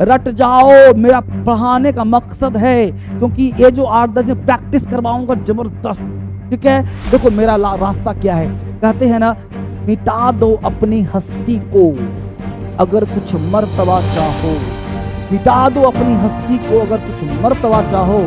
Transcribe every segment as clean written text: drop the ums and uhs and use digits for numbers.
रट जाओ, मेरा पढ़ाने का मकसद है, क्योंकि ये जो 8-10 दिन प्रैक्टिस करवाऊंगा जबरदस्त। ठीक है, देखो मेरा रास्ता क्या है, कहते हैं ना, मिटा दो अपनी हस्ती को अगर कुछ मर्तबा चाहो, मिटा दो अपनी हस्ती को अगर कुछ मर्तबा चाहो,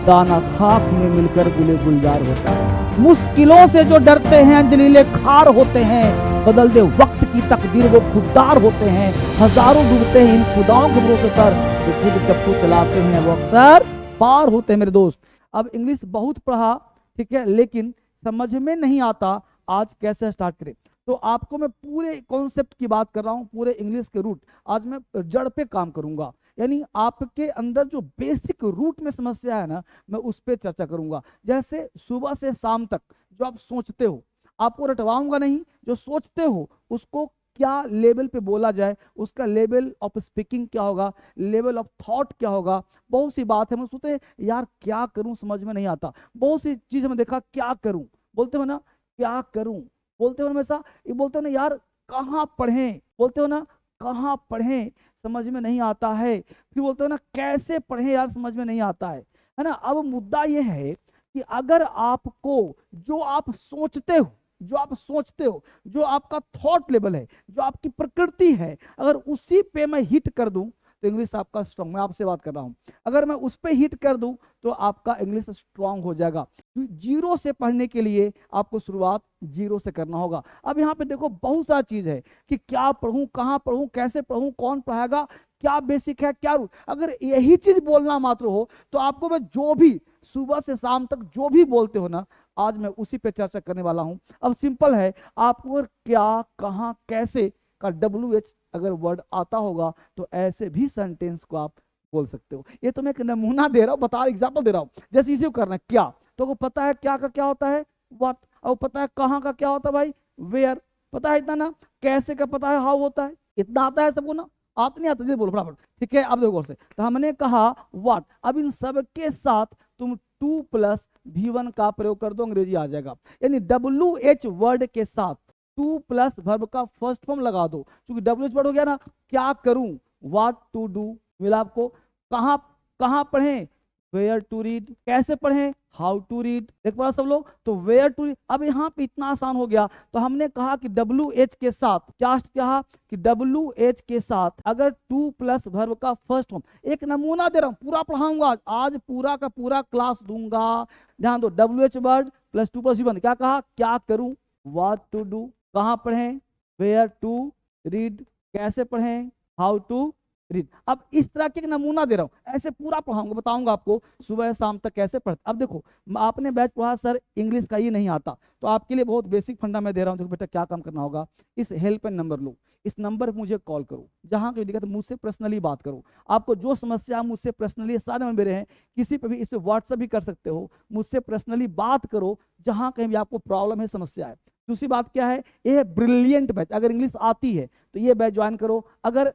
दाना खाक में मिलकर गुले गुलजार होता है। मुश्किलों से जो डरते हैं जलीले खार होते हैं, बदल दे वक्त की तकदीर वो खुददार होते हैं। हजारों डूबते हैं इन खुदाओं के भरोसे पर, जो खुद चप्पू चलाते हैं वो अक्सर पार होते हैं। मेरे दोस्त, अब इंग्लिश बहुत पढ़ा, ठीक है, लेकिन समझ में नहीं आता आज कैसे स्टार्ट करें। तो आपको मैं पूरे कॉन्सेप्ट की बात कर रहा हूं, पूरे इंग्लिश के रूट। आज मैं जड़ पे काम करूंगा, यानी आपके अंदर जो बेसिक रूट में समस्या है ना, मैं उस पर चर्चा करूंगा। जैसे सुबह से शाम तक जो आप सोचते हो, आपको रटवाऊंगा नहीं, जो सोचते हो उसको क्या लेवल पे बोला जाए, उसका लेवल ऑफ स्पीकिंग क्या होगा, लेवल ऑफ थॉट क्या होगा। बहुत सी बात है, मैं सोचते यार क्या करूं, समझ में नहीं आता। बहुत सी चीजें मैं देखा, क्या करूं बोलते हो ना, क्या करूं बोलते हो ना, हमेशा ये बोलते हो ना यार कहाँ पढ़ें, बोलते हो ना कहाँ पढ़ें, समझ में नहीं आता है। फिर बोलते हो ना कैसे पढ़ें यार, समझ में नहीं आता है ना। अब मुद्दा ये है कि अगर आपको जो आप सोचते हो, जो आप सोचते हो, जो आपका थॉट लेवल है, जो आपकी प्रकृति है, अगर उसी पे मैं हिट कर दूं तो इंग्लिश आपका स्ट्रांग, मैं आपसे बात कर रहा हूं, अगर मैं उस पे हिट कर दूं तो आपका इंग्लिश स्ट्रांग हो जाएगा। जीरो से पढ़ने के लिए आपको शुरुआत जीरो से करना होगा। अब यहाँ पे देखो बहुत सारा चीज है कि क्या पढ़ूं, कहाँ पढ़ूं, कैसे पढ़ूं, कौन पढ़ाएगा, क्या बेसिक है, क्या रूल। अगर यही चीज बोलना मात्र हो तो आपको मैं जो भी सुबह से शाम तक जो भी बोलते हो ना, आज मैं उसी पे चर्चा करने वाला हूं। अब सिंपल है, आपको अगर क्या, कहां, कैसे का WH अगर वर्ड आता होगा तो ऐसे भी सेंटेंस को आप बोल सकते हो। ये तो मैं एक नमूना दे रहा हूं, बता एग्जांपल दे रहा हूं। जैसे इसी को करना है, क्या तो को पता है क्या का क्या होता है, व्हाट, और पता है कहां का क्या होता है भाई, वेयर, पता है इतना ना। कैसे का पता है, हाउ होता है, इतना आता है सबको ना, आता नहीं आता बोलो फटाफट। ठीक है, अब देखो से तो हमने कहा व्हाट। अब इन सब के साथ तुम 2+V1 का प्रयोग कर दो, अंग्रेजी आ जाएगा। यानी WH वर्ड के साथ 2+ वर्ब का फर्स्ट फॉर्म लगा दो, क्योंकि WH वर्ड हो गया ना, क्या करूं, व्हाट टू डू मिला आपको। कहां कहां पढ़ें, वेयर टू रीड, कैसे पढ़ें, हाउ टू रीड। देख पा सब लोग, तो वेयर टू रीड। अब यहाँ पे इतना आसान हो गया, तो हमने कहा कि WH के साथ क्या कहा कि WH के साथ अगर 2+ वर्ब का फर्स्ट फॉर्म, एक नमूना दे रहा हूं, पूरा पढ़ाऊंगा आज पूरा का पूरा क्लास दूंगा। ध्यान दो, WH वर्ड प्लस 2+V1 क्या कहा, क्या करूं, व्हाट टू डू, कहां पढ़ें, वेयर टू रीड, कैसे पढ़ें, हाउ टू रीड। अब इस तरह के नमूना दे रहा हूं, ऐसे पूरा पढ़ाऊंगा, बताऊंगा आपको सुबह शाम तक कैसे पढ़ते। अब देखो आपने बैच पढ़ा सर इंग्लिश का ही नहीं आता, तो आपके लिए बहुत बेसिक फंडा मैं दे रहा हूं। देखो बेटा क्या काम करना होगा, इस हेल्पलाइन नंबर लो, इस नंबर पर मुझे कॉल करो, जहां कोई दिक्कत मुझसे पर्सनली बात करो। आपको जो समस्या मुझसे पर्सनली, सारे नंबर मेरे हैं, किसी पे भी इस पे व्हाट्सएप भी कर सकते हो, मुझसे पर्सनली बात करो जहां कहीं भी आपको प्रॉब्लम है, समस्या है। दूसरी बात क्या है, ये है ब्रिलियंट बैच, अगर इंग्लिश आती है तो ये बैच ज्वाइन करो। अगर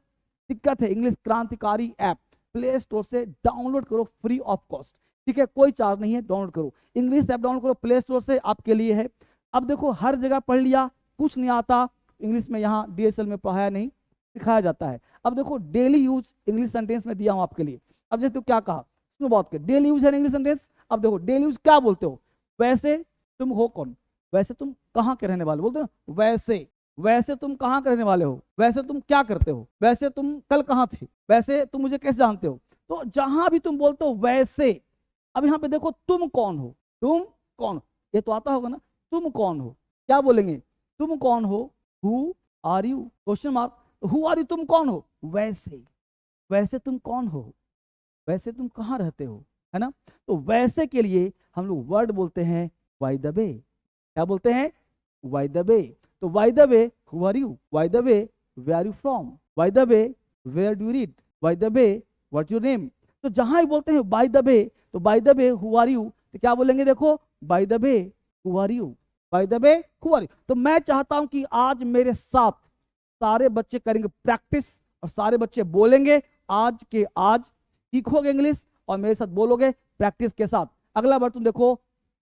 दिक्कत है, इंग्लिश क्रांतिकारी ऐप प्ले स्टोर से डाउनलोड करो फ्री ऑफ कॉस्ट, ठीक है, कोई चार्ज नहीं है, डाउनलोड करो। इंग्लिश ऐप डाउनलोड करो प्ले स्टोर से, आपके लिए है। अब देखो हर जगह पढ़ लिया, कुछ नहीं आता इंग्लिश में, यहाँ DSL में पढ़ाया नहीं, सिखाया जाता है। अब देखो डेली यूज इंग्लिश सेंटेंस में दिया हूं आपके लिए। अब जैसे तो क्या कहा, सुनो बात के, डेली यूज है इंग्लिश सेंटेंस। अब देखो डेली यूज क्या बोलते हो, वैसे तुम हो कौन, वैसे तुम कहाँ के रहने वाले, बोलते हो ना वैसे, वैसे तुम कहाँ के रहने वाले हो, वैसे तुम क्या करते हो, वैसे तुम कल कहाँ थे, वैसे तुम मुझे कैसे जानते हो। तो जहां भी तुम बोलते हो वैसे, अब यहाँ पे देखो तुम कौन हो, तुम कौन, ये तो आता होगा ना, तुम कौन हो, क्या बोलेंगे, तुम कौन हो, who are you, question mark, who are you, तुम कौन हो, वैसे, वैसे तुम कौन हो, वैसे तुम कहाँ रहते हो, है ना। तो वैसे के लिए हम लोग वर्ड बोलते हैं बाय द वे, क्या बोलते हैं, बाय द वे। तो by the way who are you, by the way where are you from, by the way where do you read, by the way what your name. तो जहां ही बोलते हैं by the way, तो by the way who are you, तो क्या बोलेंगे, देखो by the way who are you, by the way who are you. तो मैं चाहता हूं कि आज मेरे साथ सारे बच्चे करेंगे प्रैक्टिस, और सारे बच्चे बोलेंगे, आज के आज सीखोगे इंग्लिश और मेरे साथ बोलोगे प्रैक्टिस के साथ। अगला बार तुम देखो,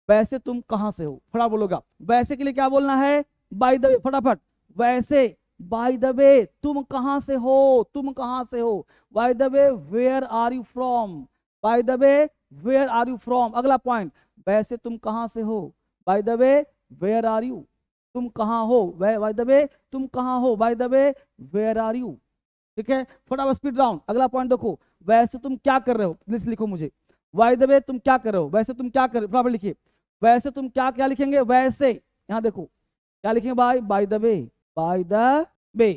वैसे तुम कहां से हो, फटाफट बोलोगा। वैसे के लिए क्या बोलना है, बाय द वे, फटाफट, वैसे बाय द वे तुम कहां से हो, तुम कहां से हो। By the way where are you from, by the way where are you from. अगला पॉइंट, वैसे तुम कहां से हो, by the way where are you, तुम कहां हो, बाय द वे तुम कहां हो, by the way where are you. ठीक है, फटाफट स्पीड राउंड। अगला पॉइंट देखो, वैसे तुम क्या कर रहे हो, प्लीज लिखो मुझे। बाय द वे तुम क्या कर रहे हो, वैसे तुम क्या कर रहे हो, फटाफट लिखिए। वैसे तुम क्या क्या लिखेंगे, वैसे, यहां देखो क्या लिखेंगे, bye the way, bye the way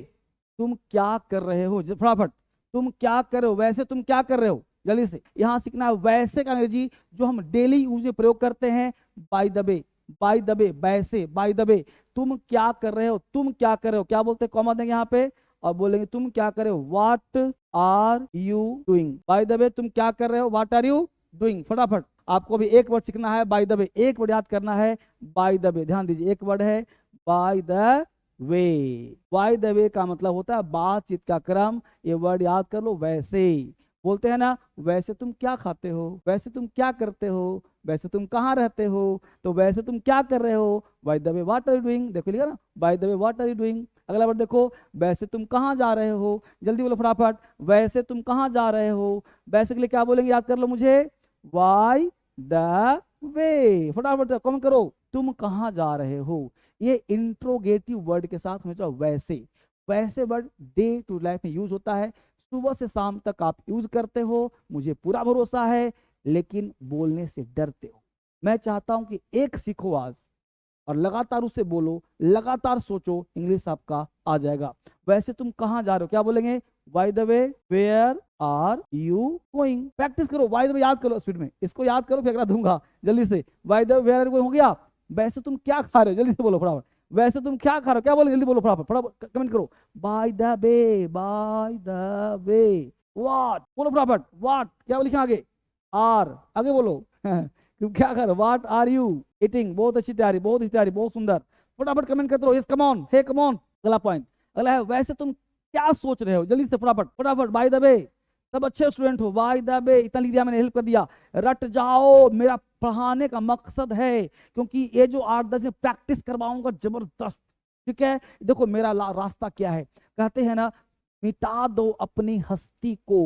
तुम क्या कर रहे हो, फटाफट तुम क्या कर रहे हो, वैसे तुम क्या कर रहे हो, जल्दी से। यहां सीखना है वैसे का अंग्रेजी जो हम डेली यूज में प्रयोग करते हैं, by the way, bye the वे, वैसे, बाय द वे तुम क्या कर रहे हो, तुम क्या कर रहे हो, क्या बोलते हैं, कॉमा देंगे यहाँ पे और बोलेंगे तुम क्या कर रहे हो, what are you doing. By the way तुम क्या कर रहे हो, व्हाट आर यू डूइंग। फटाफट आपको भी एक वर्ड सीखना है, बाय द वे, एक वर्ड याद करना है, बाय द वे। ध्यान दीजिए, एक वर्ड है by the way. Bye the वे का मतलब होता है बातचीत का क्रम, ये वर्ड याद कर लो। वैसे बोलते हैं ना, वैसे तुम क्या खाते हो, वैसे तुम क्या करते हो, वैसे तुम कहाँ रहते हो, तो वैसे तुम क्या कर रहे हो, by the way what are you doing. देखो लिखा ना, by the way what are you doing. अगला वर्ड देखो, वैसे तुम कहाँ जा रहे हो, जल्दी बोलो फटाफट, वैसे तुम कहाँ जा रहे हो। वैसे के लिए क्या बोलेंगे, याद कर लो मुझे, बाय द वे। फटाफट कमेंट करो, तुम कहाँ जा रहे हो। ये इंट्रोगेटिव वर्ड के साथ हमेशा वैसे, वैसे वर्ड डे टू लाइफ में यूज होता है, सुबह से शाम तक आप यूज करते हो, मुझे पूरा भरोसा है, लेकिन बोलने से डरते हो। मैं चाहता हूं कि एक सीखो आज और लगातार उसे बोलो, लगातार सोचो, इंग्लिश आपका आ जाएगा। वैसे तुम कहाँ जा रहे हो, क्या बोलेंगे, by the way where are you going. Practice करो, बाय द वे याद करो स्पीड में, इसको याद करो, फिर अगला दूंगा जल्दी से। By the way where are going हो गया। वैसे तुम क्या खा रहे हो, जल्दी से बोलो फटाफट, वैसे तुम क्या खा रहे हो, क्या बोलो, जल्दी बोलो फटाफट, फटाफट कमेंट करो, by the way, bye the way what, बोलो फटाफट, व्हाट क्या लिखा आगे, आर, आगे बोलो तुम क्या कर, व्हाट आर यू ईटिंग। बहुत अच्छी तैयारी, बहुत अच्छी तैयारी, बहुत सुंदर। फटाफट कमेंट करते रहो, yes come on, hey come on. अगला पॉइंट, अगला है वैसे तुम क्या सोच रहे हो, जल्दी से फटाफट फटाफट। बाय द वे, सब अच्छे स्टूडेंट हो, बाय द वे, इतना लिख दिया मैंने, हेल्प कर दिया, रट जाओ। मेरा पढ़ाने का मकसद है, क्योंकि ये जो 8-10 में प्रैक्टिस करवाऊंगा जबरदस्त। ठीक है, देखो मेरा रास्ता क्या है, कहते हैं ना, मिटा दो अपनी हस्ती को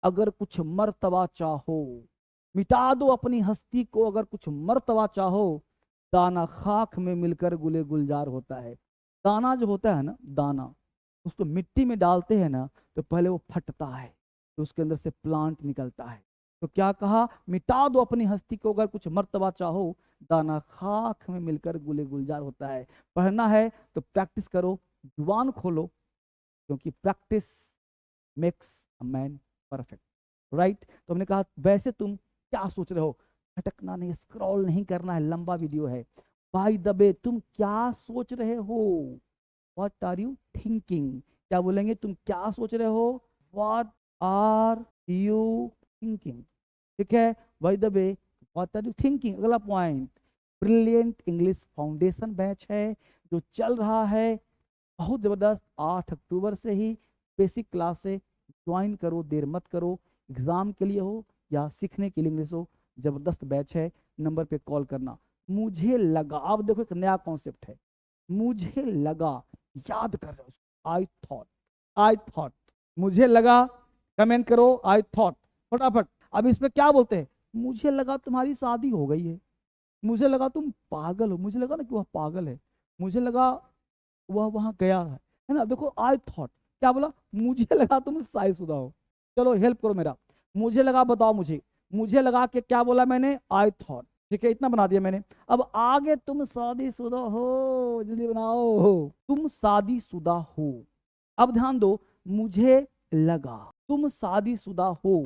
अगर कुछ मर्तबा चाहो, मिटा दो अपनी हस्ती को अगर कुछ मर्तबा चाहो, दाना खाक में मिलकर गुले गुलजार होता है। दाना जो होता है ना, दाना उसको मिट्टी में डालते हैं ना, तो पहले वो फटता है, तो उसके अंदर से प्लांट निकलता है। तो क्या कहा, मिटा दो अपनी हस्ती को अगर कुछ मर्तबा चाहो, दाना खाक में मिलकर गुले गुलजार होता है। पढ़ना है तो प्रैक्टिस करो, जुबान खोलो, क्योंकि practice makes a man perfect, right. तो हमने कहा वैसे तुम क्या सोच रहे हो, भटकना नहीं, स्क्रॉल नहीं करना है, लंबा वीडियो है। बाय द वे तुम क्या सोच रहे हो, व्हाट आर यू थिंकिंग। क्या बोलेंगे, तुम क्या सोच रहे हो, व्हाट आर यू थिंकिंग। ठीक है, by the way what are you thinking. अगला point, brilliant English foundation batch है जो चल रहा है, बहुत जबरदस्त। 8 अक्टूबर से ही बेसिक क्लास से ज्वाइन करो, देर मत करो, एग्जाम के लिए हो या सीखने के लिए इंग्लिश हो, जबरदस्त बैच है। नंबर पे कॉल करना। मुझे लगा, अब देखो एक नया कॉन्सेप्ट है, मुझे लगा, याद कर जाओ, आई थॉट, आई थॉट, मुझे लगा, कमेंट करो आई थॉट फटाफट। अब इसमें क्या बोलते हैं, मुझे लगा तुम्हारी शादी हो गई है, मुझे लगा तुम पागल हो, मुझे लगा ना कि वह पागल है, मुझे लगा वह वहां गया है ना। देखो आई थॉट, क्या बोला, मुझे लगा तुम शादीशुदा हो। चलो हेल्प करो मेरा, मुझे लगा, बताओ मुझे लगा कि क्या बोला मैंने, आई थॉट। ठीक है, इतना बना दिया मैंने। अब आगे तुम शादीशुदा हो, जल्दी बनाओ, तुम शादीशुदा हो। अब ध्यान दो, मुझे लगा, तुम शादीशुदा हो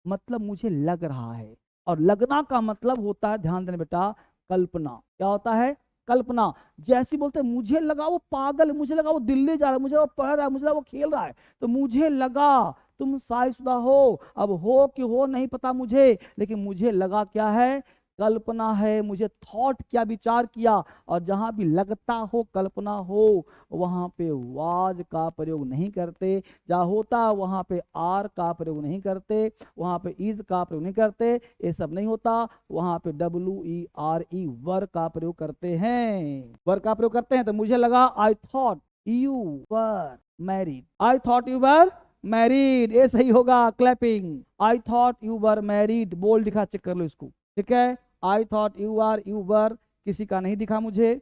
मतलब मुझे लग रहा है, और लगना का मतलब होता है, ध्यान देना बेटा, कल्पना। क्या होता है, कल्पना। जैसे बोलते हैं मुझे लगा वो पागल है, मुझे लगा वो दिल्ली जा रहा है, मुझे वो पढ़ रहा है, मुझे लगा वो खेल रहा है, तो मुझे लगा तुम शादीशुदा हो। अब हो कि हो नहीं पता मुझे, लेकिन मुझे लगा क्या है, कल्पना है। मुझे थॉट क्या, विचार किया। और जहां भी लगता हो, कल्पना हो, वहां पे वाज का प्रयोग नहीं करते। जहां होता वहां पे आर का प्रयोग नहीं करते, वहां पे इज का प्रयोग नहीं करते, ये सब नहीं होता। वहां पे WERE वर का प्रयोग करते हैं, वर का प्रयोग करते हैं। तो मुझे लगा, I thought you were married. I thought you were married, ये सही होगा, clapping. I thought you were married, बोल दिखा, चेक कर लो इसको, ठीक है। I thought you are, you were किसी का नहीं दिखा मुझे।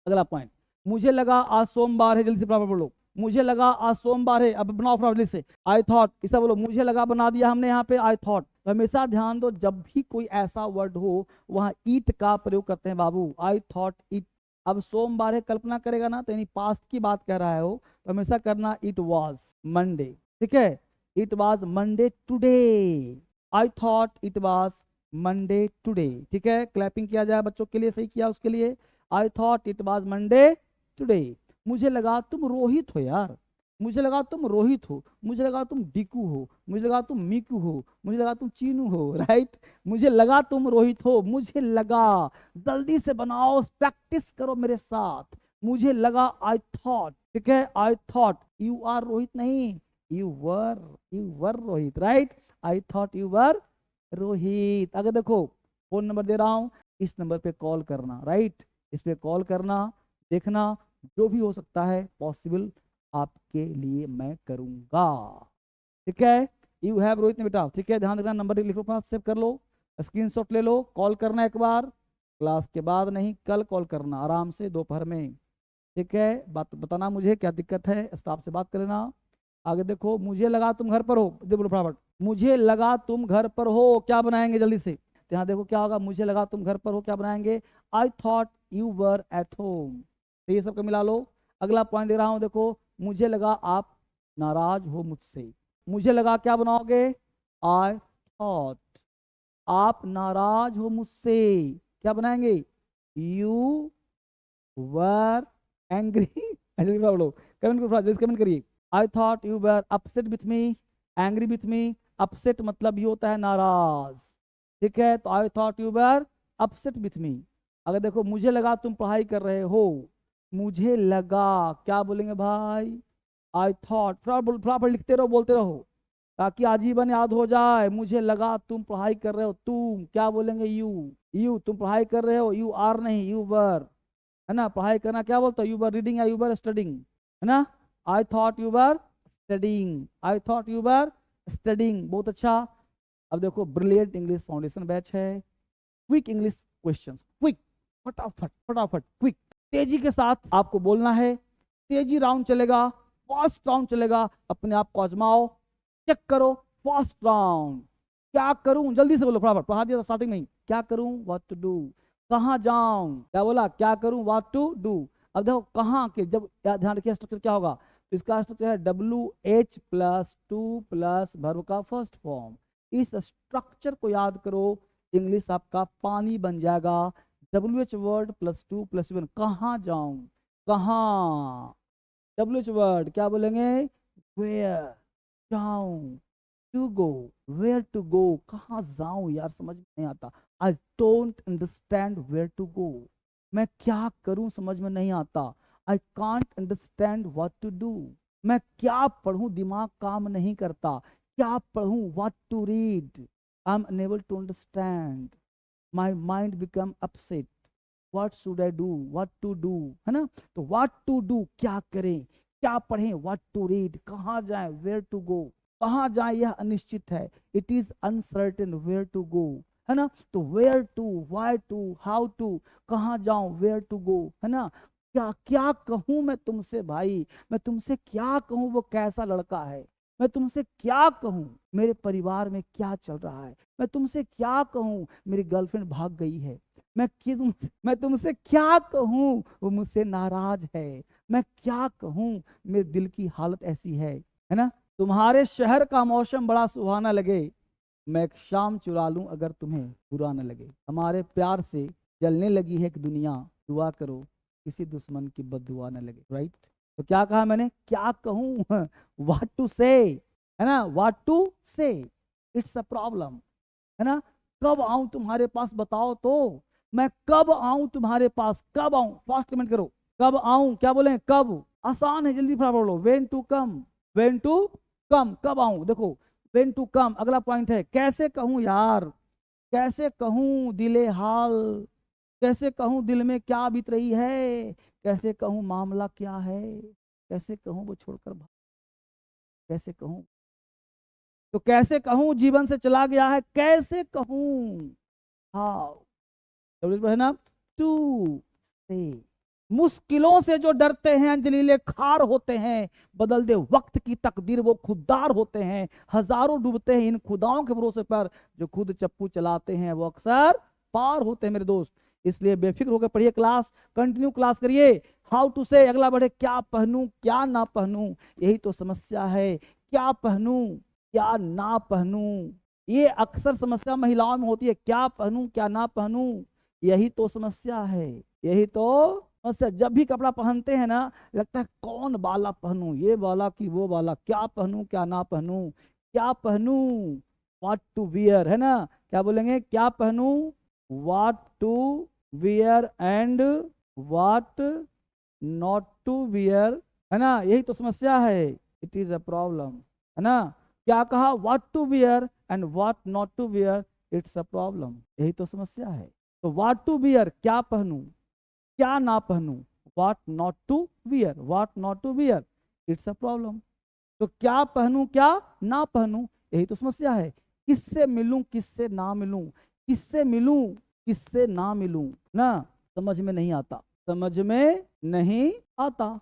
अगला पॉइंट, मुझे लगा आज सोमवार है, जल्दी से बराबर बोलो, मुझे लगा आज सोमवार है। अब बनाओ प्रॉब्लम से, आई थॉट, किसा बोलो, मुझे लगा बना दिया हमने यहाँ पे आई थॉट। तो हमेशा ध्यान दो, जब भी कोई ऐसा वर्ड हो वहां ईट का प्रयोग करते हैं बाबू, आई थॉट इट। अब सोमवार है, कल्पना करेगा ना, तो यानी पास्ट की बात कह रहा है हो, तो हमेशा करना इट वॉज मंडे, ठीक है। It was Monday today, I thought it was Monday today, ठीक है। क्लैपिंग किया जाए बच्चों के लिए, सही किया उसके लिए। I thought it was Monday today. मुझे लगा तुम रोहित हो यार, मुझे लगा तुम रोहित हो, मुझे लगा तुम डीकू हो, मुझे लगा तुम मीकू हो, मुझे लगा तुम चीनू हो, राइट। मुझे लगा तुम रोहित हो, मुझे लगा, जल्दी से बनाओ, प्रैक्टिस करो मेरे साथ। मुझे लगा, आई थॉट, ठीक है। I thought you are Rohit नहीं, you were Rohit, right. I thought you were Rohit. अगर देखो, फोन नंबर दे रहा हूं, इस नंबर पे कॉल करना, राइट। इस पे कॉल करना, देखना जो भी हो सकता है पॉसिबल आपके लिए मैं करूंगा, ठीक है। यू हैव रोहित ने बेटा, ठीक है, ध्यान रखना, नंबर लिखो पास, सेव कर लो, स्क्रीनशॉट ले लो। कॉल करना एक बार, क्लास के बाद नहीं, कल कॉल करना आराम से दोपहर में, ठीक है। बात बताना मुझे क्या दिक्कत है, स्टाफ से बात कर लेना। आगे देखो, मुझे लगा तुम घर पर हो, बोलो फटाफट, मुझे लगा तुम घर पर हो, क्या बनाएंगे जल्दी से। तो यहाँ देखो क्या होगा, मुझे लगा तुम घर पर हो, क्या बनाएंगे, आई thought you were at home. तो ये सबको मिला लो। अगला पॉइंट दे रहा हूं, देखो, मुझे लगा आप नाराज हो मुझसे, मुझे लगा क्या बनाओगे, आई थॉट आप नाराज हो मुझसे, क्या बनाएंगे, यू वर एंग्री। बोलो, कमेंट करिए। आई thought you were upset with me, angry with me. Upset मतलब ये होता है नाराज, ठीक है। तो आई thought you were upset with me. अगर देखो, मुझे लगा तुम पढ़ाई कर रहे हो, मुझे लगा, क्या बोलेंगे भाई, आई थॉट, फटाफट लिखते रहो, बोलते रहो, ताकि आजीवन याद हो जाए। मुझे लगा तुम पढ़ाई कर रहे हो, तुम क्या बोलेंगे, यू तुम पढ़ाई कर रहे हो, यू आर नहीं, यू वर, है ना। पढ़ाई करना क्या बोलते हो, यू वर रीडिंग या यू वर स्टडिंग, है ना। आई thought you were studying, I thought you were studying, बहुत अच्छा। अब देखो, ब्रिलियंट इंग्लिश फाउंडेशन बैच है, क्विक इंग्लिश क्वेश्चंस, क्विक, फटाफट फटाफट, क्विक, तेजी के साथ आपको बोलना है। तेजी राउंड चलेगा, फास्ट राउंड चलेगा, अपने आप को आजमाओ, चेक करो। फास्ट राउंड, क्या करूं, जल्दी से बोलो फटाफट, पढ़ा दिया था स्टार्टिंग में ही, क्या करूं, व्हाट टू डू, कहां जाऊं, क्या बोला, क्या करूं, व्हाट टू डू। अब देखो कहां के, जब ध्यान रखिए स्ट्रक्चर क्या होगा, तो इसका स्ट्रक्चर है WH plus to plus verb का फर्स्ट फॉर्म। इस स्ट्रक्चर को याद करो, इंग्लिश आपका पानी बन जाएगा। WH word plus to plus one, कहाँ जाऊं, कहाँ, WH वर्ड क्या बोलेंगे, वेयर जाऊं, to go, where to go, कहाँ जाऊं यार, समझ में नहीं आता, I don't understand where to go, मैं क्या करूं समझ में नहीं आता, I can't understand what to do, मैं क्या पढ़ूं दिमाग काम नहीं करता, क्या पढ़ूं, what to read, I am unable to understand, my mind become upset, what should I do, what to do, है ना। तो व्हाट टू डू, क्या करें, क्या पढ़ें, व्हाट टू रीड, कहाँ जाएं, वेयर टू गो, कहाँ जाएं यह अनिश्चित है, it is uncertain where to go, है ना। तो where to, why to, how to, कहाँ जाऊं, वेयर टू गो, है ना। क्या क्या कहूं मैं तुमसे भाई, मैं तुमसे क्या कहूं, वो कैसा लड़का है, मैं तुमसे क्या कहूं, मेरे परिवार में क्या चल रहा है, मैं तुमसे क्या कहूं, मेरी गर्लफ्रेंड भाग गई है, मैं तुमसे क्या कहूं, वो मुझसे नाराज है, मैं क्या कहूं, मेरे दिल की हालत ऐसी है ना। तुम्हारे शहर का मौसम बड़ा सुहाना लगे, मैं एक शाम चुरा लूं अगर तुम्हें बुरा न लगे, हमारे प्यार से जलने लगी है एक दुनिया, दुआ करो किसी दुश्मन की बददुआ न लगे, राइट। तो क्या कहा मैंने, क्या कहूं, व्हाट टू से, है ना, व्हाट टू से, इट्स अ प्रॉब्लम, है ना। कब आऊं तुम्हारे पास बताओ तो, मैं कब आऊं तुम्हारे पास, कब आऊं, फास्ट कमेंट करो, कब आऊं, क्या बोले, कब, आसान है, जल्दी फटाफट बोलो, when to come, when to come, कब आऊं, देखो व्हेन टू कम। अगला पॉइंट है, कैसे कहूं यार, कैसे कहूं दिले हाल, कैसे कहूं दिल में क्या बीत रही है, कैसे कहूं मामला क्या है, कैसे कहूँ वो छोड़कर भाग, कैसे कहूँ, तो कैसे कहूँ जीवन से चला गया है, कैसे कहूँ। हाउ है ना, टू से। मुश्किलों से जो डरते हैं अंजलीले खार होते हैं, बदल दे वक्त की तकदीर वो खुददार होते हैं। हजारों डूबते हैं इन खुदाओं के भरोसे पर, जो खुद चप्पू चलाते हैं वो अक्सर पार होते हैं मेरे दोस्त। इसलिए बेफिक्र होकर पढ़िए, क्लास कंटिन्यू क्लास करिए। हाउ टू से, अगला बढ़े, क्या पहनूं क्या ना पहनूं, यही तो समस्या है। क्या पहनूं क्या ना पहनूं, ये अक्सर समस्या महिलाओं में होती है। क्या पहनूं क्या ना पहनूं, यही तो समस्या है, यही तो समस्या। जब भी कपड़ा पहनते हैं ना, लगता है कौन वाला पहनूं, ये वाला कि वो वाला, क्या पहनूं क्या ना पहनूं, क्या पहनूं, व्हाट टू वियर, है ना। क्या बोलेंगे, क्या पहनूं, what to wear and what not to wear, है ना, यही तो समस्या है। इट इज अ प्रॉब्लम, है ना। क्या कहा, what to wear and what not to wear, it's a problem, यही तो समस्या है। तो व्हाट टू वियर, क्या पहनूं क्या ना पहनूं, what not to wear, what not to wear, it's a problem. तो क्या पहनूं क्या ना पहनूं, यही तो समस्या है। किससे मिलूं किससे ना मिलूं, किससे मिलूं किससे ना मिलूं, ना समझ में नहीं आता, समझ में नहीं आता।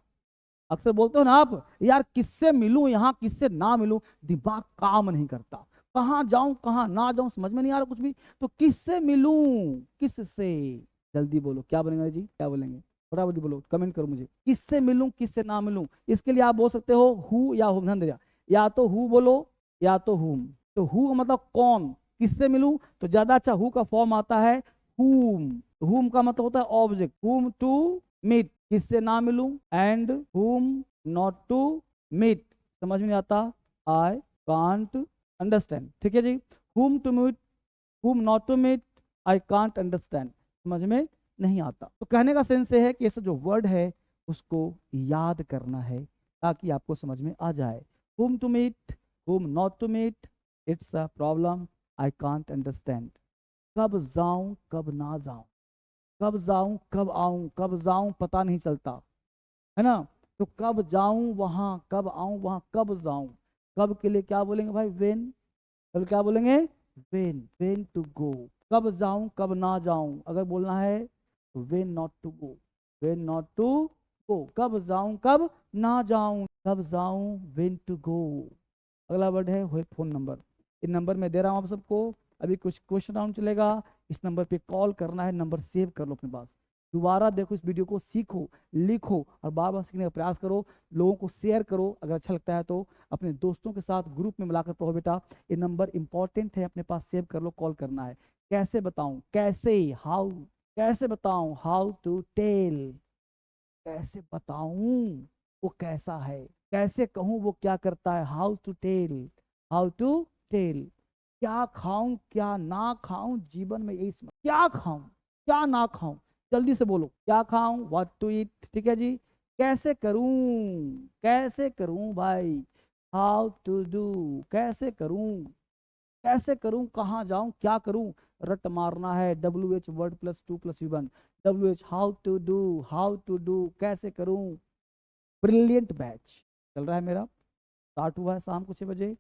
अक्सर बोलते हो ना आप, यार किससे मिलूं यहाँ किससे ना मिलूं, दिमाग काम नहीं करता, कहाँ जाऊं कहाँ ना जाऊं, समझ में नहीं आ रहा कुछ भी। तो किससे मिलूं किससे, जल्दी बोलो क्या बनेगा जी, क्या बोलेंगे, फटाफट बोलो, कमेंट करो मुझे। किससे मिलूं किससे ना मिलूं, इसके लिए आप बोल सकते हो हु या हुम, ध्यान दे, या तो हु बोलो या तो हुम। तो हु मतलब कौन, किससे मिलूं तो ज्यादा अच्छा हु का फॉर्म आता है हुम। हुम का मतलब होता है ऑब्जेक्ट, हुम टू मीट, किससे ना मिलूं, एंड हुम नॉट टू मीट, समझ में नहीं आता, आई कांट अंडरस्टैंड, ठीक है जी। Whom to meet, whom not to meet, I can't understand, समझ में नहीं आता। तो कहने का सेंस है कि ऐसा जो वर्ड है उसको याद करना है ताकि आपको समझ में आ जाए। Whom to meet, whom not to meet, it's a problem, I can't understand. कब जाऊं कब ना जाऊं, कब जाऊं कब आऊं, कब जाऊं पता नहीं चलता, है ना। तो कब जाऊं वहां, कब आऊं वहां, कब जाऊं, कब के लिए क्या बोलेंगे भाई, वेन, कब क्या बोलेंगे, वेन, वेन टू गो। कब जाऊं कब ना जाऊं, अगर बोलना है तो when not to go, when not to go, कब जाऊं कब ना जाऊं, कब जाऊं वेन टू गो। अगला वर्ड है फोन नंबर। इन नंबर में दे रहा हूं आप सबको, अभी कुछ क्वेश्चन राउंड चलेगा, इस नंबर पे कॉल करना है, नंबर सेव कर लो अपने पास। दोबारा देखो इस वीडियो को, सीखो लिखो और बार बार सीखने का प्रयास करो, लोगों को शेयर करो अगर अच्छा लगता है तो, अपने दोस्तों के साथ ग्रुप में मिलाकर पढ़ो बेटा। ये नंबर इंपॉर्टेंट है, अपने पास सेव कर लो, कॉल करना है। कैसे बताऊं, कैसे, हाउ, कैसे बताऊं, हाउ टू टेल, कैसे बताऊं वो कैसा है, कैसे कहूं वो क्या करता है, how to tell, how to tell. क्या खाऊं क्या ना खाऊं, जीवन में यही समझ, क्या खाऊं क्या ना खाऊं, जल्दी से बोलो, क्या खाऊं, व्हाट टू ईट, ठीक है जी। कैसे करूं भाई, हाउ टू डू, कैसे करूं, कैसे करूं, कहाँ जाऊं क्या करूं, रट मारना है, WH word plus 2+1, WH how to do, कैसे करूं। ब्रिलियंट बैच चल रहा है मेरा, स्टार्ट हुआ है शाम को 6 बजे।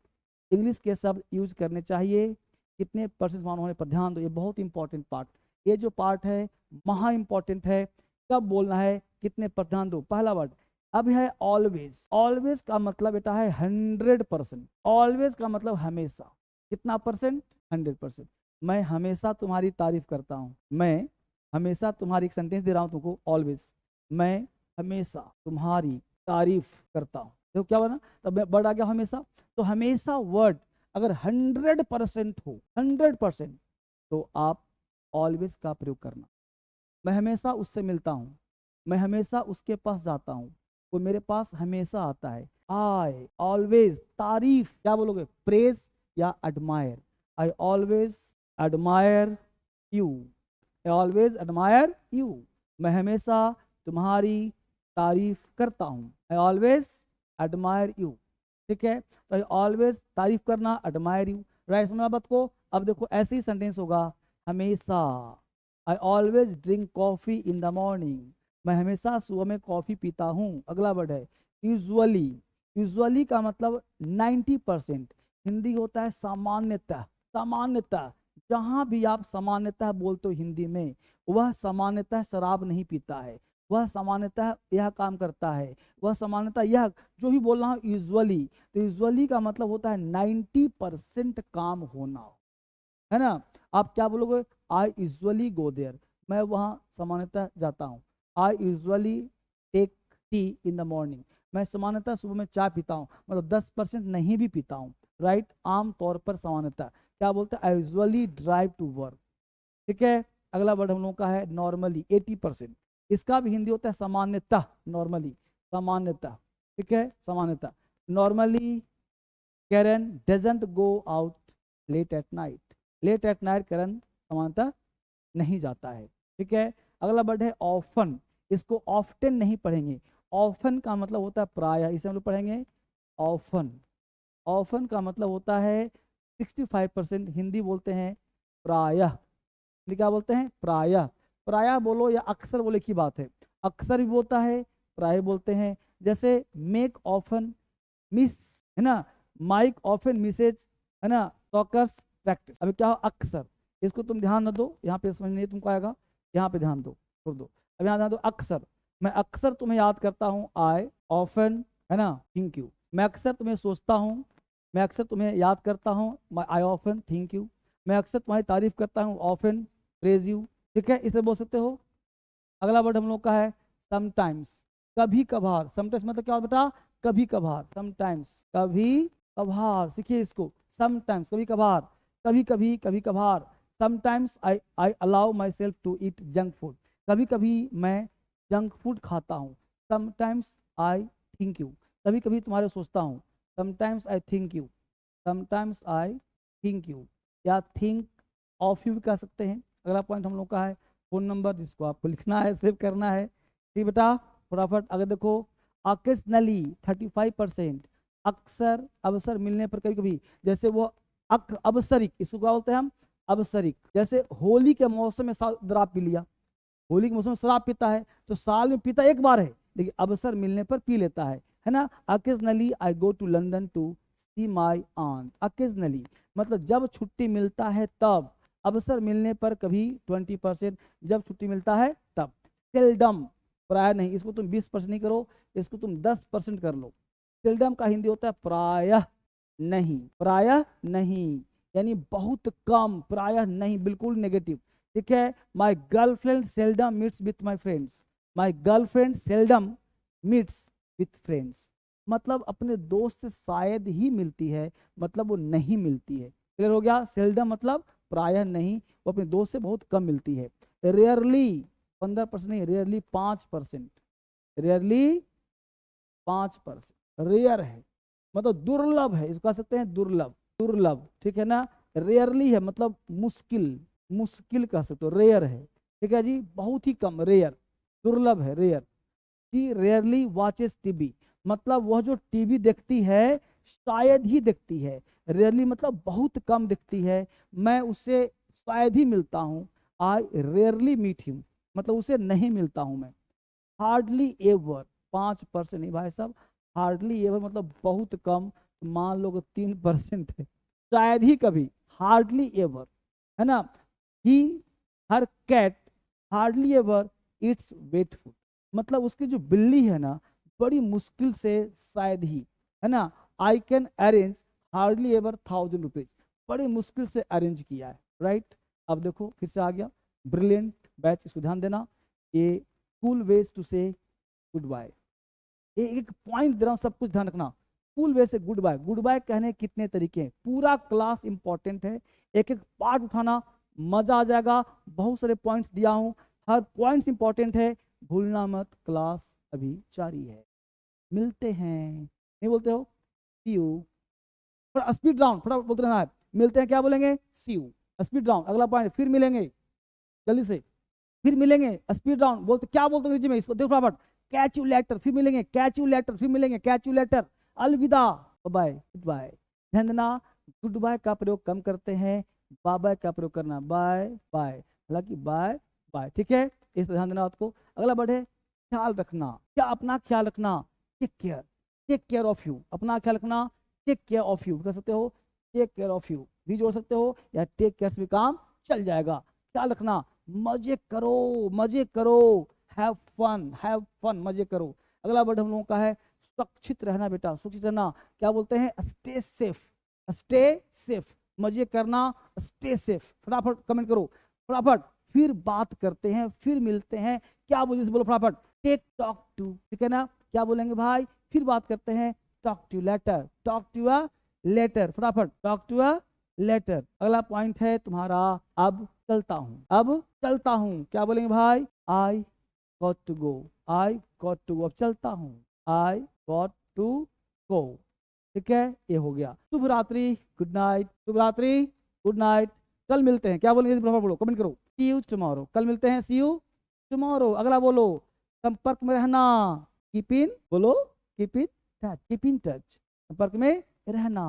इंग्लिश के शब्द यूज करने चाहिए, कितने परसेंट मान होने पर ध्यान दो, ये बहुत इंपॉर्टेंट पार्ट, ये जो पार्ट है महा इंपॉर्टेंट है। कब बोलना है कितने पर ध्यान दो। पहला वर्ड अब है ऑलवेज, ऑलवेज का मतलब बेटा है 100%, ऑलवेज का मतलब हमेशा, कितना परसेंट, 100%। मैं हमेशा तुम्हारी तारीफ करता हूँ, मैं हमेशा तुम्हारी, एक सेंटेंस दे रहा हूँ तुमको, ऑलवेज, मैं हमेशा तुम्हारी तारीफ करता हूँ, तो क्या बना, तब वर्ड आ गया हमेशा। तो हमेशा वर्ड अगर 100% हो, 100%, तो आप ऑलवेज का प्रयोग करना। मैं हमेशा उससे मिलता हूँ, मैं हमेशा उसके पास जाता हूँ, वो मेरे पास हमेशा आता है। आई ऑलवेज, तारीफ क्या बोलोगे, प्रेज या admire, I always admire you, I always admire you, मैं हमेशा तुम्हारी तारीफ करता हूँ, आई ऑलवेज एडमायर यू, ठीक है। तो आई ऑलवेज तारीफ करना, एडमायर यू, राइट, समझना बात को। अब देखो ऐसे ही सेंटेंस होगा, हमेशा, I always drink coffee in the morning, मैं हमेशा सुबह में कॉफी पीता हूँ। अगला वर्ड है यूजुअली, यूजुअली का मतलब 90%, हिंदी होता है सामान्यतः, सामान्यतः, जहां भी आप सामान्यतः बोलते हो हिंदी में, वह सामान्यतः शराब नहीं पीता है, वह सामान्यतः यह काम करता है, वह सामान्यतः यह, जो भी बोल रहा हूँ यूजुअली, तो यूजुअली का मतलब होता है 90% काम होना, है ना। आप क्या बोलोगे, आई यूजुअली गो देयर, मैं वहाँ सामान्यतः जाता हूँ। I usually take tea in the morning, मैं सामान्यतः सुबह में चाय पीता हूँ, मतलब 10% नहीं भी पीता हूँ, राइट। आम तौर पर सामान्यतः क्या बोलते हैं, I usually drive to work, ठीक है। अगला वर्ड हम लोग का है नॉर्मली, 80%, इसका भी हिंदी होता है सामान्यतः, नॉर्मली, सामान्यतः, ठीक है, सामान्यतः। Normally Karan doesn't go out late at night, late at night Karan सामान्यतः नहीं जाता है, ठीक है। अगला वर्ड है ऑफन, इसको ऑफ्टन नहीं पढ़ेंगे, ऑफन का मतलब होता है प्रायः, इसे हम लोग पढ़ेंगे ऑफन, ऑफन का मतलब होता है 65%, हिंदी बोलते हैं प्रायः, हिंदी क्या बोलते हैं, प्रायः, प्रायः बोलो या अक्सर बोले की बात है, अक्सर भी बोलता है, प्रायः बोलते हैं। जैसे मेक ऑफन मिस, है ना, माइक ऑफन मिसेज, है ना, टॉकर्स प्रैक्टिस। अभी क्या हो, अक्सर, इसको तुम ध्यान न दो, यहाँ पे समझ नहीं तुमको आएगा, यहाँ पे ध्यान दो, छोड़ दो, अब यहाँ ध्यान दो, अक्सर, मैं अक्सर तुम्हें याद करता हूँ, आई ऑफन, है ना, थिंक यू, मैं अक्सर तुम्हें सोचता हूँ, मैं अक्सर तुम्हें याद करता हूँ, आई ऑफन थिंक यू, मैं अक्सर तुम्हारी तारीफ करता हूँ, ऑफन प्रेज यू, ठीक है, इसे बोल सकते हो। अगला वर्ड हम लोग का है समटाइम्स, कभी कभार, समटाइम्स मतलब क्या बेटा, कभी कभार, समटाइम्स, कभी कभार, सीखिए इसको, समटाइम्स कभी कभार, कभी कभी, कभी कभार, sometimes I I allow myself to eat junk food, कभी कभी मैं जंक फूड खाता हूँ, समटाइम्स आई थिंक यू, कभी कभी तुम्हारे सोचता हूँ, sometimes I think you, sometimes I think you, या थिंक ऑफ यू भी कह सकते हैं। अगला पॉइंट हम लोग का है फोन नंबर, जिसको आपको लिखना है, सेव करना है, ठीक बेटा, फटाफट। अगर देखो ऑकेजनली 35%, अक्सर अवसर मिलने पर, कभी कभी, जैसे वो अवसरिक, इसको क्या बोलते हैं हम, अवसरिक, जैसे होली के मौसम में शराब पी लिया, होली के मौसम में शराब पीता है तो साल में पीता एक बार है, लेकिन अवसर मिलने पर पी लेता है ना। Occasionally I go to London to see my aunt, occasionally मतलब जब छुट्टी मिलता है तब, अवसर मिलने पर कभी 20%, जब छुट्टी मिलता है तब। सेल्डम, प्राय नहीं, इसको तुम 20% नहीं करो, इसको तुम 10% कर लो। सेल्डम का हिंदी होता है प्रायः नहीं, प्रायः नहीं, यानी बहुत कम, प्रायः नहीं, बिल्कुल नेगेटिव, ठीक है। My girlfriend seldom meets with my friends, my girlfriend seldom meets with friends, मतलब अपने दोस्त से शायद ही मिलती है, मतलब वो नहीं मिलती है, क्लियर हो गया। सेल्डम मतलब प्रायः नहीं, वो अपने दोस्त से बहुत कम मिलती है। रेयरली 15% नहीं, रेयरली 5%, रेयरली 5%, रेयर है मतलब दुर्लभ है, इसको कह सकते हैं दुर्लभ, दुर्लभ, ठीक है ना। रेयरली है मतलब मुश्किल, मुश्किल कह सकते हो, रेयर है, ठीक है जी, बहुत ही कम, रेयर, दुर्लभ है, rare. She rarely watches TV, मतलब वह जो टीवी देखती है शायद ही देखती है, रेयरली मतलब बहुत कम दिखती है, मैं उससे शायद ही मिलता हूँ, आई रेयरली मीट हिम, मतलब उसे नहीं मिलता हूँ मैं। हार्डली एवर 5% नहीं भाई साहब, हार्डली एवर मतलब बहुत कम, मान लो 3% है, शायद ही कभी, हार्डली एवर, है ना। He her cat hardly ever its wet food, मतलब उसकी जो बिल्ली है ना बड़ी मुश्किल से, शायद ही, है ना। I can arrange hardly ever 1000 rupees, बड़ी मुश्किल से अरेंज किया है, राइट। अब देखो फिर से आ गया ब्रिलियंट बैच, इसको ध्यान देना, ये कूल वेज टू से गुड बाय, एक पॉइंट दे रहा हूं, सब कुछ ध्यान रखना। कूल वे से गुड बाय, गुड बाय कहने कितने तरीके हैं, पूरा क्लास इंपॉर्टेंट है, एक एक पार्ट उठाना, मजा आ जाएगा, बहुत सारे पॉइंट्स दिया हूं, हर पॉइंट्स इंपॉर्टेंट है, भूलना मत, क्लास अभी जारी है, मिलते हैं, नहीं बोलते हो, सी यू, थोड़ा स्पीड राउंड, थोड़ा बोलते रहना है, मिलते हैं क्या बोलेंगे, सी यू, स्पीड राउंड, अगला पॉइंट, फिर मिलेंगे, जल्दी से, फिर मिलेंगे, स्पीड राउंड, बोलते क्या बोलते अंग्रेजी में, इसको देखो फटाफट, कैच यू लेटर, फिर मिलेंगे, कैच यू लेटर, फिर मिलेंगे, कैच यू लेटर, अलविदा, बाय, गुड बाय, ध्यान देना, गुड बाय का प्रयोग कम करते हैं, बाय बाय का प्रयोग करना, बाय बाय, हालांकि बाय बाय, ठीक है, इस ध्यान देना आपको। अगला वर्ड है ख्याल रखना, क्या अपना ख्याल रखना, take care, take care of you, अपना ख्याल रखना, टेक केयर ऑफ यू कह सकते हो, टेक केयर ऑफ यू भी जोड़ सकते हो, या टेक केयर से भी काम चल जाएगा। ख्याल रखना, मजे करो, मजे करो, हैव फन, मजे करो। अगला वर्ड हम लोगों का है सुरक्षित रहना। बेटा सुरक्षित रहना क्या बोलते हैं? स्टे सेफ, स्टे सेफ, मजे करना, स्टे सेफ। फटाफट कमेंट करो, फटाफट। फिर बात करते हैं, फिर मिलते हैं, क्या बोलिए बोलो फटाफट। टेक टॉक टू, ठीक है ना? क्या बोलेंगे भाई? फिर बात करते हैं, talk to later, talk to a later, फटाफट टॉक टू अ लेटर। अगला पॉइंट है तुम्हारा अब चलता हूं, अब चलता हूं, क्या बोलेंगे भाई? I got to go, I got to go, अब चलता हूं, आई गॉट टू गो, ठीक है? ये हो गया। शुभ रात्रि, गुड नाइट, शुभ रात्रि, गुड नाइट, कल मिलते हैं, क्या बोलेंगे फटाफट बोलो, कमेंट करो। सी यू टुमारो, कल मिलते हैं, सी यू टुमारो। अगला बोलो संपर्क में रहना, कीप इन, बोलो keep in touch, keep in touch, संपर्क में रहना।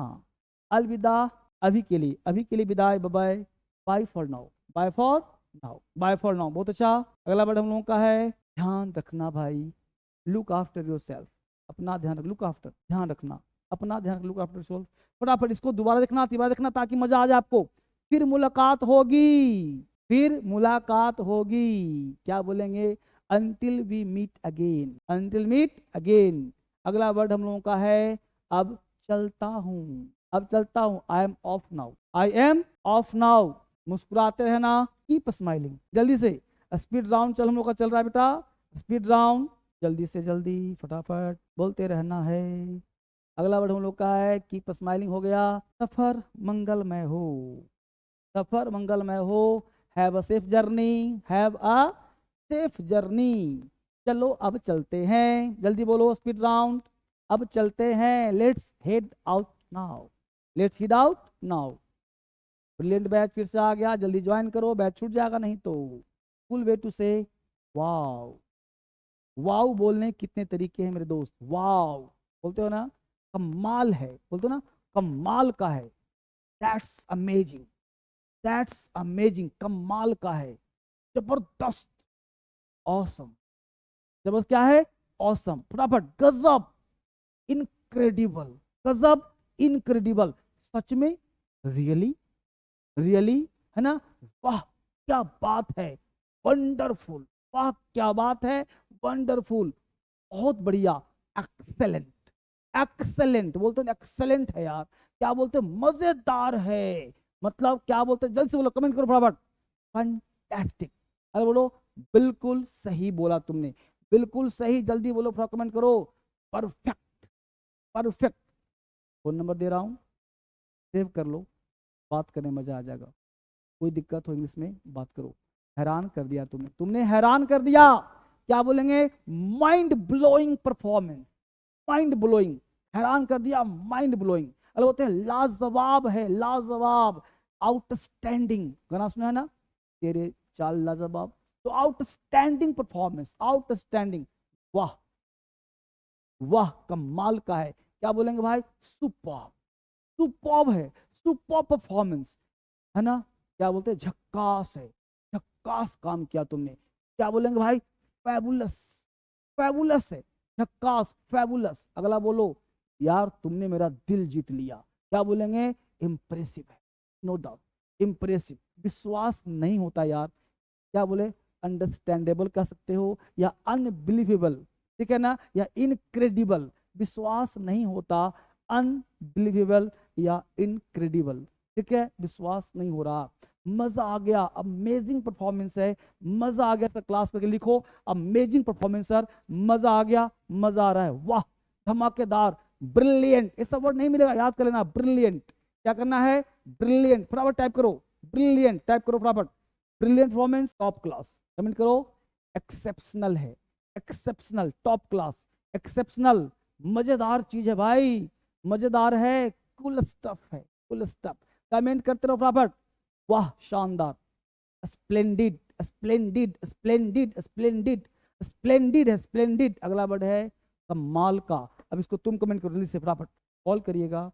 अलविदा, अभी के लिए विदाई, bye bye for now, bye for now, bye for now. बहुत अच्छा। अगला वर्ड हम लोगों का है ध्यान रखना भाई, लुक आफ्टर योरसेल्फ, अपना ध्यान रख, लुक आफ्टर, ध्यान रखना, अपना ध्यान, लुक आफ्टर योरसेल्फ। फटाफट इसको दोबारा देखना, तीबारा देखना, ताकि मजा आ जाए आपको। फिर मुलाकात होगी, फिर मुलाकात होगी, क्या बोलेंगे? until we meet again, until meet again। अगला वर्ड हम लोगों का है अब चलता हूं, अब चलता हूं, I am of now, I am of now. मुस्कुराते रहना, कीप स्माइलिंग। जल्दी से स्पीड राउंड चल हम लोग का चल रहा है बेटा, स्पीड राउंड, जल्दी से जल्दी फटाफट बोलते रहना है। अगला वर्ड हम लोग का है कीप स्माइलिंग, हो गया। सफर मंगलमय हो, सफर मंगलमय हो, have a safe journey, have a safe journey. चलो अब चलते हैं, जल्दी बोलो स्पीड राउंड, अब चलते हैं, let's head out now, let's head out now. Brilliant batch फिर से आ गया, जल्दी ज्वाइन करो, बैच छूट जाएगा नहीं तो। फुल वे टू से वाओ, वाओ बोलने कितने तरीके हैं मेरे दोस्त, वाओ बोलते हो ना, कमाल है, बोलते हो ना, कमाल का है, दैट्स अमेजिंग, दैट्स अमेजिंग, कमाल का है, जबरदस्त, ऑसम, जबरदस्त क्या है? ऑसम। फटाफट गजब, इनक्रेडिबल, गजब, इनक्रेडिबल, सच में, रियली, रियली, है ना? वाह क्या बात है, वंडरफुल, वाह क्या बात है, वंडरफुल, बहुत बढ़िया, एक्सेलेंट, एक्सेलेंट बोलते हैं, एक्सेलेंट है यार, क्या बोलते हैं? मजेदार है, मतलब क्या बोलते हैं? जल्द से बोलो, कमेंट करो फटाफट, फैंटास्टिक। अरे बोलो बिल्कुल सही बोला तुमने, बिल्कुल सही, जल्दी बोलो, कमेंट करो, परफेक्ट, परफेक्ट। फोन नंबर दे रहा हूं, सेव कर लो, बात करने मजा आ जाएगा, कोई दिक्कत हो इंग्लिश में बात करो। हैरान कर दिया तुमने, तुमने हैरान कर दिया, क्या बोलेंगे? Mind blowing performance, mind blowing, हैरान कर दिया, माइंड ब्लोइंग। अरे बोलते हैं लाजवाब है, लाजवाब, आउटस्टैंडिंग, गाना सुना है ना, तेरे चाल लाजवाब, तो आउटस्टैंडिंग परफॉर्मेंस, आउटस्टैंडिंग, वाह वाह कमाल का है, क्या बोलेंगे भाई? सुपर्ब, सुपर्ब है, सुपर्ब परफॉर्मेंस, है ना? क्या बोलते हैं? झक्कास है, झक्कास काम किया तुमने, क्या बोलेंगे भाई? फैबुलस, फैबुलस है, झक्कास, फैबुलस। अगला बोलो यार तुमने मेरा दिल जीत लिया, क्या बोलेंगे? इम्प्रेसिव है, नो डाउट, इम्प्रेसिव, विश्वास नहीं होता यार, क्या बोले? अंडरस्टैंडेबल कह सकते हो, या अनबिलीवेबल, ठीक है ना, या इनक्रेडिबल, विश्वास नहीं होता, अनबिलीवेबल या इनक्रेडिबल, ठीक है, विश्वास नहीं हो रहा। मजा आ गया, अमेजिंग परफॉर्मेंस है, मजा आ गया सर, क्लास करके लिखो, अमेजिंग परफॉर्मेंस सर, मजा आ गया, मजा आ रहा है, वाह धमाकेदार, ब्रिलियंट, ये सब वर्ड नहीं मिलेगा, याद कर लेना, ब्रिलियंट, क्या करना है? ब्रिलियंट, फटाफट टाइप करो, ब्रिलियंट टाइप करो फटाफट, brilliant performance, top class, comment करो, एक्सेप्शनल है, एक्सेप्शनल, टॉप क्लास, एक्सेप्शनल, मजेदार चीज है भाई, मजेदार है, कूल स्टफ है, कूल स्टफ, कमेंट करते रहो फटाफट, वाह शानदार, splendid, splendid, splendid, splendid, splendid है, स्प्लेंडिड। अगला वर्ड है कमाल का। अब इसको तुम कमेंट करो जल्दी से फटाफट, कॉल करिएगा।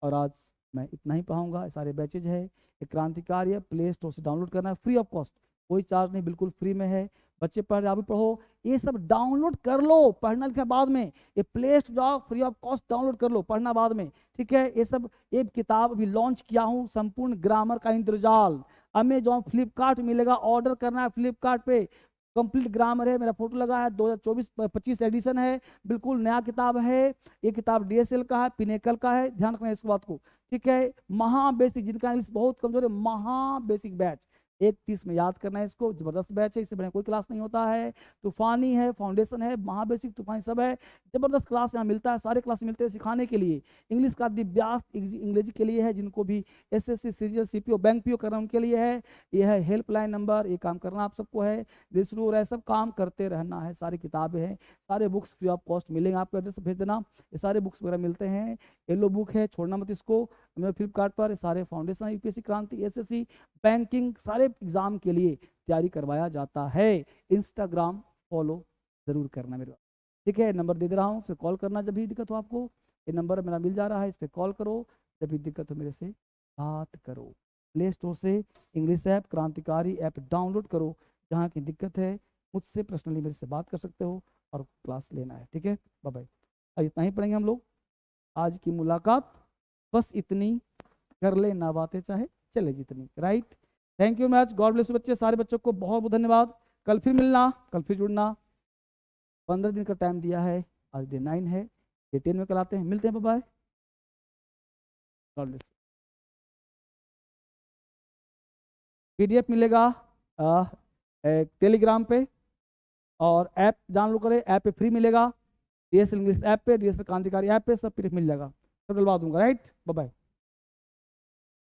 और आज मैं इतना ही पढ़ाऊंगा, सारे बैचेज है, एक क्रांतिकारी है, प्ले स्टोर से डाउनलोड करना है फ्री ऑफ कॉस्ट, कोई चार्ज नहीं, बिल्कुल फ्री में है। बच्चे पढ़ रहे आप भी पढ़ो, ये सब डाउनलोड कर लो, पढ़ना लिखना बाद में, ये प्ले स्टोर जाओ, फ्री ऑफ कॉस्ट डाउनलोड कर लो, पढ़ना बाद में, ठीक है। ये सब, ये किताब अभी लॉन्च किया हूँ, संपूर्ण ग्रामर का इंद्रजाल, अमेजॉन फ्लिपकार्ट मिलेगा, ऑर्डर करना है फ्लिपकार्ट पे। कंप्लीट ग्रामर है, मेरा फोटो लगा है, 2024-25 एडिशन है, बिल्कुल नया किताब है। ये किताब डीएसएल का है, पिनेकल का है, ध्यान रखना इस बात को, ठीक है। महा बेसिक, जिनका इंग्लिश बहुत कमजोर है, महा बेसिक बैच 1:30 में याद करना है इसको, जबरदस्त बैच है, इससे बढ़िया कोई क्लास नहीं होता है। तूफानी है, फाउंडेशन है, महाबेसिक, तूफानी सब है, जबरदस्त क्लास यहाँ मिलता है, सारे क्लास मिलते हैं सिखाने के लिए। इंग्लिश का दिव्यास्त अंग्रेजी के लिए है, जिनको भी SSC CGL CPO bank PO करना उनके लिए है। ये है हेल्पलाइन नंबर, ये काम करना आप सबको है, जो शुरू हो रहा है, सब काम करते रहना है। सारी किताबें हैं, सारे बुक्स फ्री ऑफ कॉस्ट मिलेंगे, आपको एड्रेस भेज देना, ये सारे बुक्स वगैरह मिलते हैं। येलो बुक है, छोड़ना मत इसको, मेरे फ्लिपकार्ट पर। ये सारे फाउंडेशन, यूपीएससी, क्रांति, एसएससी, बैंकिंग, सारे एग्जाम के लिए तैयारी करवाया जाता है। इंस्टाग्राम फॉलो जरूर करना मेरे, ठीक है। नंबर दे दे रहा हूँ, फिर कॉल करना जब भी दिक्कत हो आपको, ये नंबर मेरा मिल जा रहा है, इस पर कॉल करो, जब भी दिक्कत हो मेरे से बात करो। प्ले स्टोर से इंग्लिश ऐप, क्रांतिकारी ऐप डाउनलोड करो, जहाँ की दिक्कत है मुझसे पर्सनली मेरे से बात कर सकते हो और क्लास लेना है, ठीक है। Bye bye. आज इतना ही पढ़ेंगे हम लोग, आज की मुलाकात बस इतनी, कर ले ना बातें चाहे चले जितनी, right. Thank you match, God bless you बच्चे, सारे बच्चों को बहुत बहुत धन्यवाद। कल फिर मिलना, कल फिर जुड़ना, 15 दिन का टाइम दिया है, आज डे 9 है, डे 10 में कल आते हैं, मिलते हैं, bye bye, God bless. PDF मिलेगा टेलीग्राम पे, और ऐप डाउनलोड करें, ऐप पे फ्री मिलेगा, डीएसएल इंग्लिश ऐप पे, डीएसएल क्रांतिकारी ऐप पे, सब पीडीएफ मिल जाएगा, सब डलवा दूंगा, राइट। Bye bye.